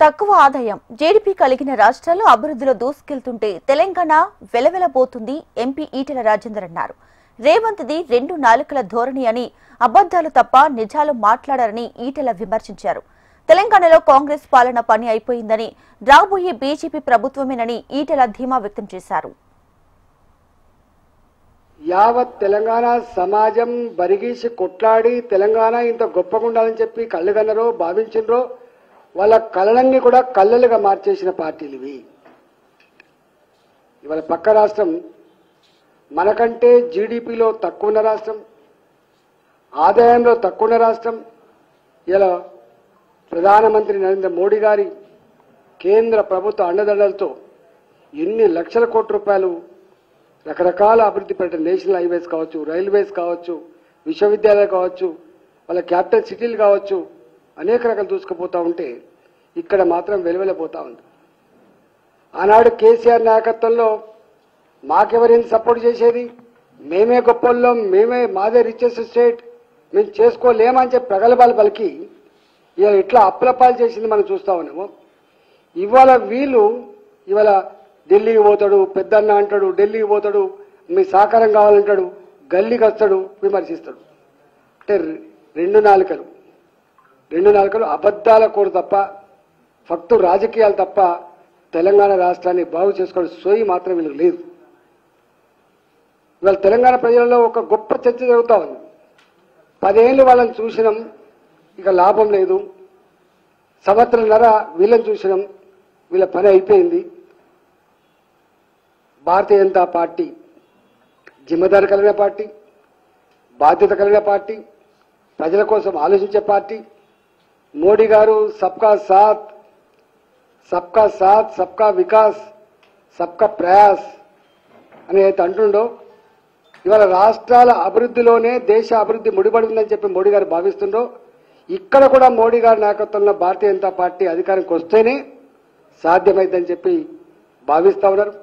తక్కువ ఆదాయం జీడీపీ కలిగిన రాష్ట్రాల్లో అభివృద్ధిలో దూసుకెళ్తుంటే తెలంగాణ వెలవెలబోతుంది ఎంపీ ఈటెల రాజేందర్ అన్నారు. రేవంత్ది రెండు నాలుకల ధోరణి అని అబద్ధాలు తప్ప నిజాలు మాట్లాడారని ఈటెల విమర్శించారు. తెలంగాణలో కాంగ్రెస్ పాలన పని అయిపోయిందని, రాబోయే బీజేపీ ప్రభుత్వమేనని ఈటెల ధీమా వ్యక్తం చేశారు. యావత్ తెలంగాణ సమాజం బరిగీసి కొట్లాడి తెలంగాణ ఇంత గొప్పగా ఉండాలని చెప్పి కళ్ళగన్నరో భావించినరో వాళ్ళ కళలన్నీ కూడా కళ్ళలుగా మార్చేసిన పార్టీలు ఇవి. ఇవాళ పక్క రాష్ట్రం మనకంటే జీడీపీలో తక్కువ ఉన్న రాష్ట్రం, ఆదాయంలో తక్కువ ఉన్న రాష్ట్రం. ఇలా ప్రధానమంత్రి నరేంద్ర మోడీ గారి కేంద్ర ప్రభుత్వ అండదండలతో ఎన్ని లక్షల కోట్ల రూపాయలు రకరకాల అభివృద్ధి పెట్టిన నేషనల్ హైవేస్ కావచ్చు, రైల్వేస్ కావచ్చు, విశ్వవిద్యాలయాలు కావచ్చు, వాళ్ళ క్యాపిటల్ సిటీలు కావచ్చు, అనేక రకాలు దూసుకుపోతూ ఉంటే ఇక్కడ మాత్రం వెలువెలపోతూ ఉంది. ఆనాడు కేసీఆర్ నాయకత్వంలో మాకెవరైనా సపోర్ట్ చేసేది, మేమే గొప్పల్లో, మాదే రిచెస్ట్ స్టేట్, మేము చేసుకోలేమని చెప్పి ప్రగల్భాలు పలికి ఇవాళ ఇట్లా అప్పులపాలు చేసింది మనం చూస్తా ఉన్నాము. ఇవాళ ఇవాళ ఢిల్లీకి పోతాడు, పెద్దన్న అంటాడు, ఢిల్లీకి పోతాడు, మీ సహకారం కావాలంటాడు, గల్లీకి వస్తాడు, విమర్శిస్తాడు. అంటే రెండు నాలుకలు అబద్ధాల కోరు తప్ప, ఫక్తు రాజకీయాలు తప్ప తెలంగాణ రాష్ట్రాన్ని బాగు చేసుకోవడం సోయి మాత్రం వీళ్ళకి లేదు. ఇవాళ తెలంగాణ ప్రజలలో ఒక గొప్ప చర్చ జరుగుతూ ఉంది. 10 ఏళ్ళు వాళ్ళని చూసినాం, ఇక లాభం లేదు. సంవత్సరంన్నర వీళ్ళని చూసినాం, వీళ్ళ పని అయిపోయింది. భారతీయ జనతా పార్టీ జిమ్మదారి కలిగిన పార్టీ, బాధ్యత కలిగిన పార్టీ, ప్రజల కోసం ఆలోచించే పార్టీ. మోడీ గారు సబ్కా సాత్, సబ్కా వికాస్, సబ్కా ప్రయాస్ అని అయితే అంటుండో, ఇవాళ రాష్ట్రాల అభివృద్ధిలోనే దేశ అభివృద్ధి ముడిపడి ఉందని చెప్పి మోడీ గారు భావిస్తుండో, ఇక్కడ కూడా మోడీ గారి నాయకత్వంలో భారతీయ జనతా పార్టీ అధికారానికి వస్తేనే సాధ్యమైందని చెప్పి భావిస్తా ఉన్నారు.